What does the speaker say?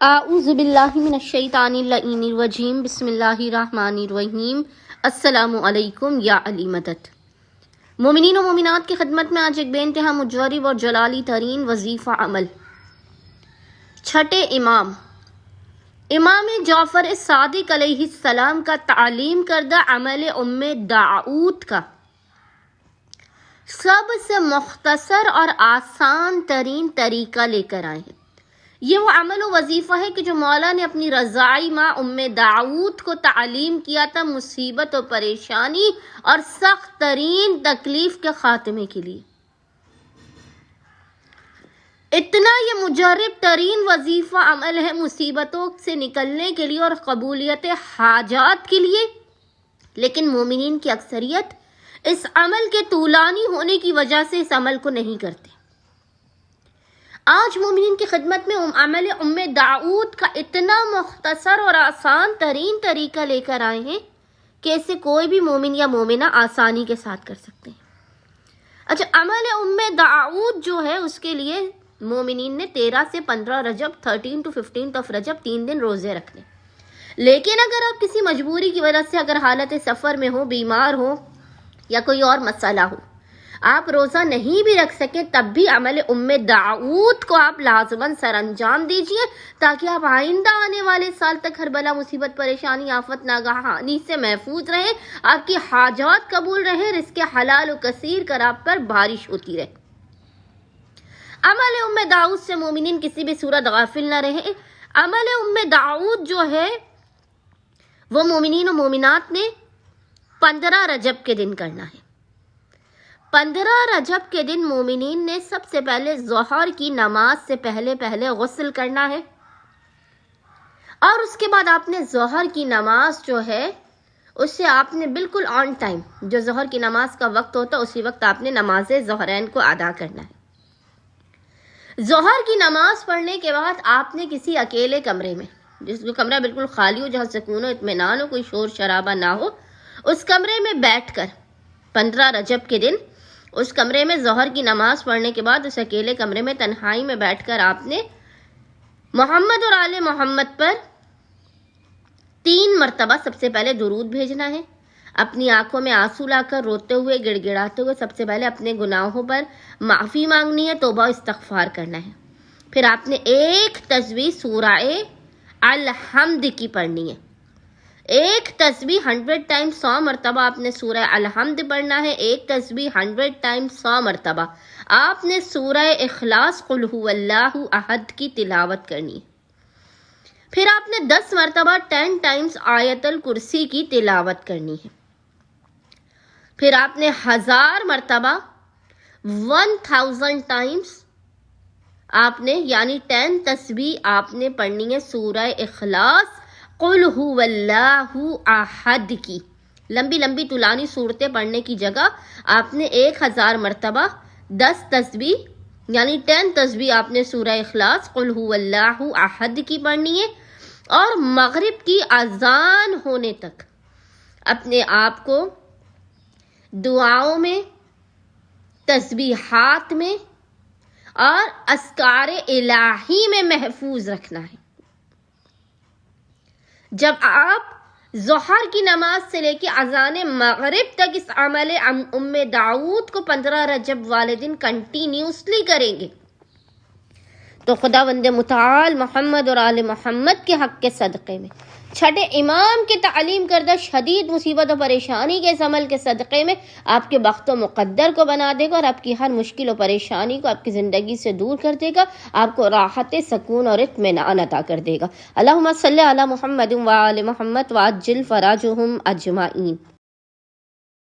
اعوذ باللہ من الشیطان اللعین الرجیم بسم اللہ الرحمن الرحیم السلام علیکم یا علی مدد۔ مومنین و مومنات کی خدمت میں آج ایک بے انتہا مجرب اور جلالی ترین وظیفہ عمل، چھٹے امام جعفر صادق علیہ السلام کا تعلیم کردہ عمل داؤد کا سب سے مختصر اور آسان ترین طریقہ لے کر آئے ہیں۔ یہ وہ عمل و وظیفہ ہے کہ جو مولا نے اپنی رضائی ماں داؤد کو تعلیم کیا تھا مصیبت و پریشانی اور سخت ترین تکلیف کے خاتمے کے لیے۔ اتنا یہ مجرب ترین وظیفہ عمل ہے مصیبتوں سے نکلنے کے لیے اور قبولیت حاجات کے لیے، لیکن مومنین کی اکثریت اس عمل کے طولانی ہونے کی وجہ سے اس عمل کو نہیں کرتے۔ آج مومنین کی خدمت میں عمل داؤد کا اتنا مختصر اور آسان ترین طریقہ لے کر آئے ہیں کہ اسے کوئی بھی مومن یا مومنہ آسانی کے ساتھ کر سکتے ہیں۔ اچھا، عمل داؤد جو ہے اس کے لیے مومنین نے 13 سے 15 رجب 13 to 15 رجب 3 دن روزے رکھنے، لیکن اگر آپ کسی مجبوری کی وجہ سے اگر حالت سفر میں ہو، بیمار ہو یا کوئی اور مسئلہ ہو، آپ روزہ نہیں بھی رکھ سکیں، تب بھی عمل داؤد کو آپ لازماً سر انجام دیجئے تاکہ آپ آئندہ آنے والے سال تک ہر بلا مصیبت پریشانی آفت ناگہانی سے محفوظ رہیں، آپ کی حاجات قبول رہیں، رزق حلال و کثیر کر آپ پر بارش ہوتی رہے۔ عمل داؤد سے مومنین کسی بھی صورت غافل نہ رہیں۔ عمل داؤد جو ہے وہ مومنین و مومنات نے 15 رجب کے دن کرنا ہے۔ 15 رجب کے دن مومنین نے سب سے پہلے ظہر کی نماز سے پہلے غسل کرنا ہے، اور اس کے بعد آپ نے ظہر کی نماز جو ہے اسے آپ نے بالکل آن ٹائم، جو ظہر کی نماز کا وقت ہوتا اسی وقت آپ نے نماز ظہرین کو ادا کرنا ہے۔ ظہر کی نماز پڑھنے کے بعد آپ نے کسی اکیلے کمرے میں، جس کو کمرہ بالکل خالی ہو، جہاں سکون و اطمینان ہو، کوئی شور شرابہ نہ ہو، اس کمرے میں بیٹھ کر 15 رجب کے دن اس کمرے میں ظہر کی نماز پڑھنے کے بعد اس اکیلے کمرے میں تنہائی میں بیٹھ کر آپ نے محمد اور آل محمد پر 3 مرتبہ سب سے پہلے درود بھیجنا ہے، اپنی آنکھوں میں آنسو لا کر روتے ہوئے گڑ گڑاتے ہوئے سب سے پہلے اپنے گناہوں پر معافی مانگنی ہے، توبہ استغفار کرنا ہے۔ پھر آپ نے ایک تسبیح سورہ الحمد کی پڑھنی ہے، ایک تسبیح 100 ٹائمز 100 مرتبہ آپ نے سورہ الحمد پڑھنا ہے، ایک تسبیح 100 ٹائمز 100 مرتبہ آپ نے سورہ اخلاص قل هو اللہ احد کی تلاوت کرنی ہے۔ پھر آپ نے 10 مرتبہ 10 ٹائمز آیت الکرسی کی تلاوت کرنی ہے۔ پھر آپ نے 1000 مرتبہ 1000 ٹائمز آپ نے یعنی 10 تسبیح آپ نے پڑھنی ہے سورہ اخلاص قل هو اللہ احد کی۔ لمبی لمبی طولانی صورتیں پڑھنے کی جگہ آپ نے 1000 مرتبہ 10 تسبیح یعنی 10 تسبیح آپ نے سورہ اخلاص قل هو اللہ احد کی پڑھنی ہے، اور مغرب کی اذان ہونے تک اپنے آپ کو دعاؤں میں، تسبیحات میں اور اذکار الہی میں محفوظ رکھنا ہے۔ جب آپ ظہر کی نماز سے لے کے اذان مغرب تک اس عمل داؤد کو 15 رجب والے دن کنٹینیوسلی کریں گے تو خداوند متعال محمد اور آل محمد کے حق کے صدقے میں، چھٹے امام کے تعلیم کردہ شدید مصیبت و پریشانی کے اس عمل کے صدقے میں آپ کے بخت و مقدر کو بنا دے گا، اور آپ کی ہر مشکل و پریشانی کو آپ کی زندگی سے دور کر دے گا، آپ کو راحت، سکون اور اطمینان عطا کر دے گا۔ اللہم صلی علی محمد و آل محمد وعجل فراجہم اجمعین۔